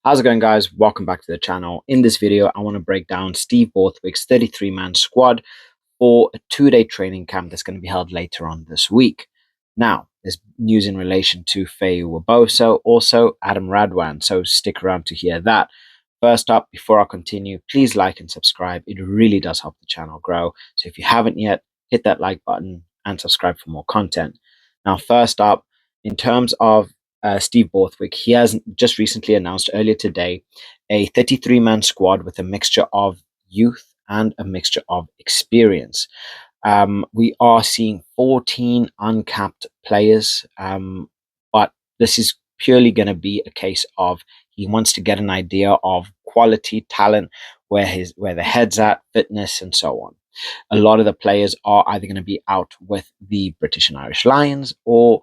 How's it going, guys? Welcome back to the channel. In this video, I want to break down Steve Borthwick's 33-man squad for a 2-day training camp that's going to be held later on this week. Now, there's news in relation to Feyi-Waboso, also Adam Radwan, so stick around to hear that. First up, before I continue, please like and subscribe. It really does help the channel grow. So if you haven't yet, hit that like button and subscribe for more content. Now, first up, in terms of Steve Borthwick, he has just recently announced earlier today a 33-man squad with a mixture of youth and a mixture of experience. We are seeing 14 uncapped players, but this is purely going to be a case of he wants to get an idea of quality, talent, where the head's at, fitness, and so on. A lot of the players are either going to be out with the British and Irish Lions or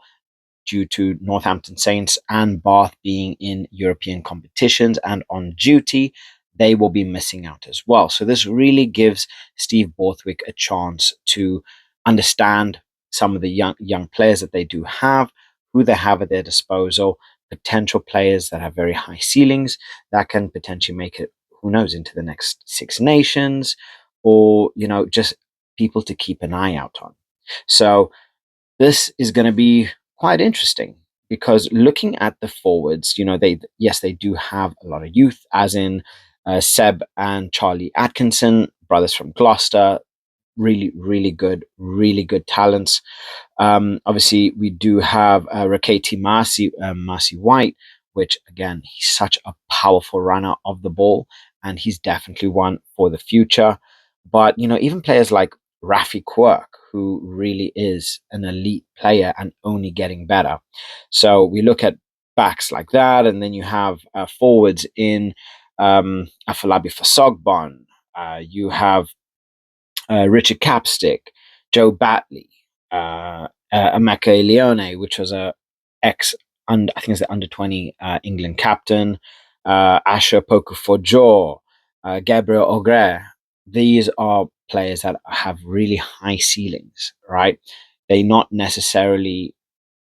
due to Northampton Saints and Bath being in European competitions and on duty, they will be missing out as well. So this really gives Steve Borthwick a chance to understand some of the young players that they do have, who they have at their disposal, potential players that have very high ceilings that can potentially make it, who knows, into the next Six Nations, or just people to keep an eye out on. So this is going to be quite interesting because looking at the forwards, they do have a lot of youth, as in Seb and Charlie Atkinson, brothers from Gloucester, really good talents. Obviously, we do have Raketi Marcy White, which again, he's such a powerful runner of the ball, and he's definitely one for the future. But even players like Rafi Quirk, who really is an elite player and only getting better. So we look at backs like that, and then you have forwards in Afolabi Fasogbon. You have Richard Capstick, Joe Batley, Emeka Leone, which was a I think it's the under 20 England captain, Asher Poku-Fojo, Gabriel Oghre. These are players that have really high ceilings, right? They're not necessarily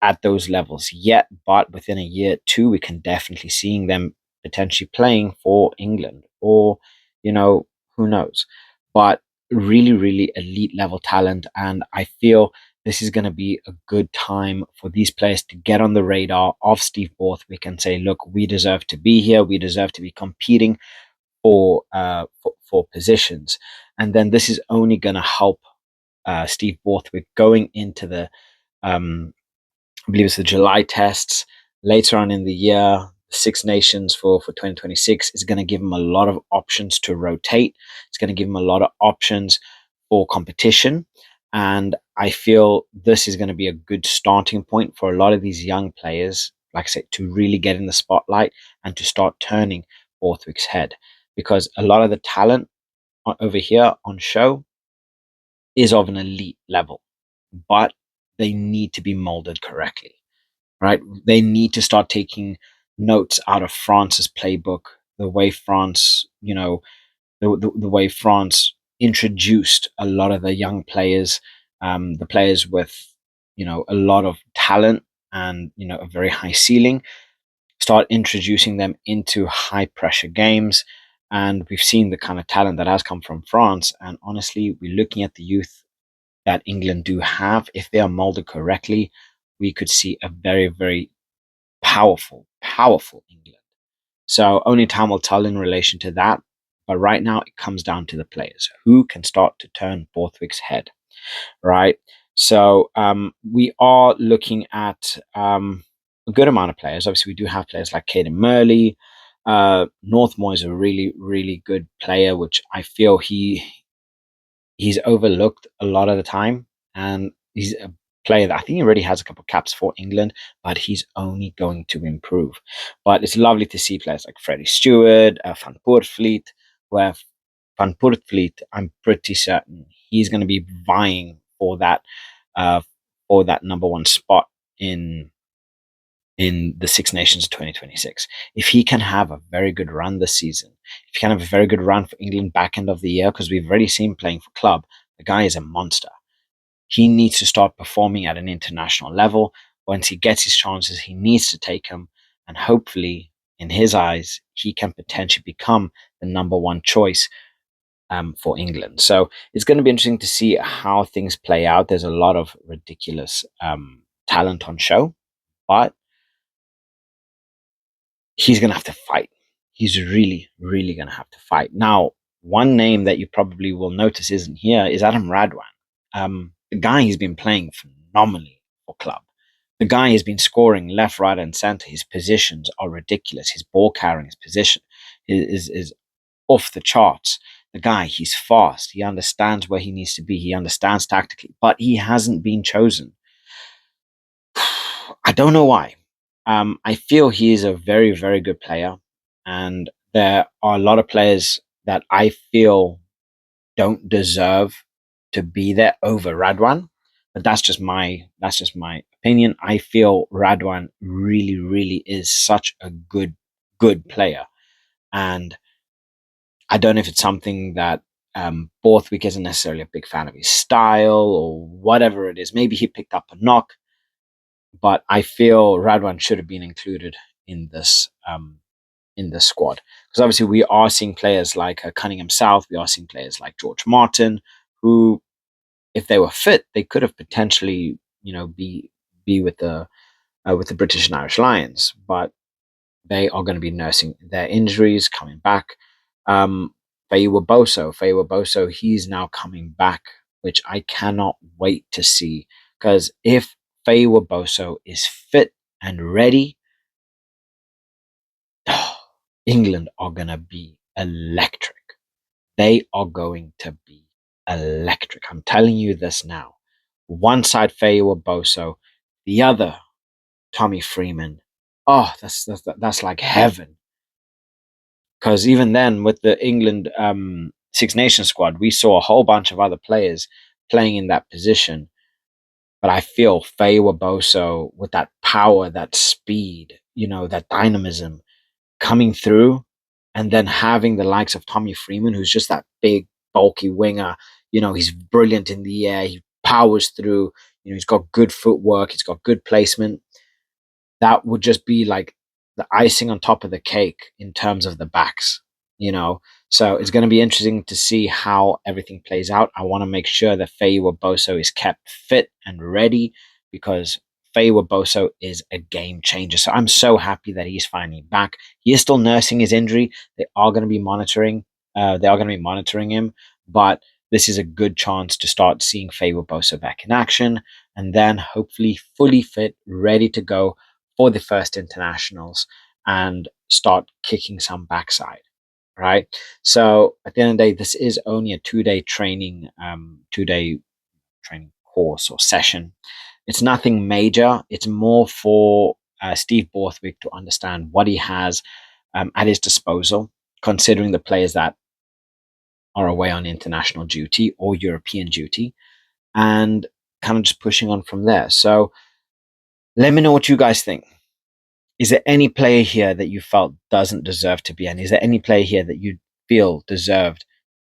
at those levels yet, but within a year or two, we can definitely seeing them potentially playing for England or, who knows. But really elite level talent. And I feel this is going to be a good time for these players to get on the radar of Steve Borthwick and say, look, we deserve to be here. We deserve to be competing for positions. And then this is only going to help Steve Borthwick going into the I believe it's the July tests later on in the year. Six Nations for 2026 is going to give him a lot of options to rotate. It's going to give him a lot of options for competition. And I feel this is going to be a good starting point for a lot of these young players, like I said, to really get in the spotlight and to start turning Borthwick's head. Because a lot of the talent over here on show is of an elite level, but they need to be molded correctly, right? They need to start taking notes out of France's playbook, the way France, the way France introduced a lot of the young players, the players with, a lot of talent and, a very high ceiling, start introducing them into high pressure games. And we've seen the kind of talent that has come from France. And honestly, we're looking at the youth that England do have. If they are molded correctly, we could see a very powerful England. So only time will tell in relation to that. But right now, it comes down to the players who can start to turn Borthwick's head, right? So we are looking at a good amount of players. Obviously, we do have players like Caden Murley. Northmore is a really good player, which I feel he's overlooked a lot of the time, and he's a player that I think he already has a couple of caps for England, but he's only going to improve. But it's lovely to see players like Freddie Steward, Van Poortvliet, where Van Poortvliet, I'm pretty certain he's going to be vying for that number one spot in the Six Nations of 2026. If he can have a very good run this season, if he can have a very good run for England back end of the year, because we've already seen him playing for club, the guy is a monster. He needs to start performing at an international level. Once he gets his chances, he needs to take them, and hopefully in his eyes, he can potentially become the #1 choice for England. So it's going to be interesting to see how things play out. There's a lot of ridiculous talent on show, but he's going to have to fight. He's really, really going to have to fight. Now, one name that you probably will notice isn't here is Adam Radwan. The guy has been playing phenomenally for club. The guy has been scoring left, right, and center. His positions are ridiculous. His ball carrying, his position is off the charts. The guy, he's fast. He understands where he needs to be. He understands tactically, but he hasn't been chosen. I don't know why. I feel he is a very, very good player, and there are a lot of players that I feel don't deserve to be there over Radwan. But that's just my opinion. I feel Radwan really, really is such a good player, and I don't know if it's something that Borthwick isn't necessarily a big fan of his style or whatever it is. Maybe he picked up a knock, but I feel Radwan should have been included in this squad, because obviously we are seeing players like Cunningham South. We are seeing players like George Martin, who, if they were fit, they could have potentially, be with the British and Irish Lions, but they are going to be nursing their injuries, coming back. Feyi-Waboso, he's now coming back, which I cannot wait to see, because if Feyi-Waboso is fit and ready, England are going to be electric. They are going to be electric. I'm telling you this now. One side Feyi-Waboso, the other Tommy Freeman. Oh, that's like heaven. Because even then, with the England Six Nations squad, we saw a whole bunch of other players playing in that position. But I feel Feyi-Waboso, with that power, that speed, that dynamism coming through, and then having the likes of Tommy Freeman, who's just that big, bulky winger. He's brilliant in the air. He powers through. He's got good footwork. He's got good placement. That would just be like the icing on top of the cake in terms of the backs. So it's going to be interesting to see how everything plays out. I want to make sure that Feyi-Waboso is kept fit and ready, because Feyi-Waboso is a game changer. So I'm so happy that he's finally back. He is still nursing his injury. They are going to be monitoring. Him, but this is a good chance to start seeing Feyi-Waboso back in action, and then hopefully fully fit, ready to go for the first internationals and start kicking some backside. Right. So at the end of the day, this is only a 2-day training, training course or session. It's nothing major. It's more for Steve Borthwick to understand what he has at his disposal, considering the players that are away on international duty or European duty, and kind of just pushing on from there. So let me know what you guys think. Is there any player here that you felt doesn't deserve to be in? Is there any player here that you feel deserved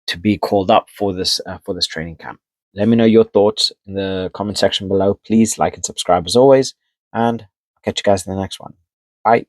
to be called up for this training camp? Let me know your thoughts in the comment section below. Please like and subscribe as always, and I'll catch you guys in the next one. Bye.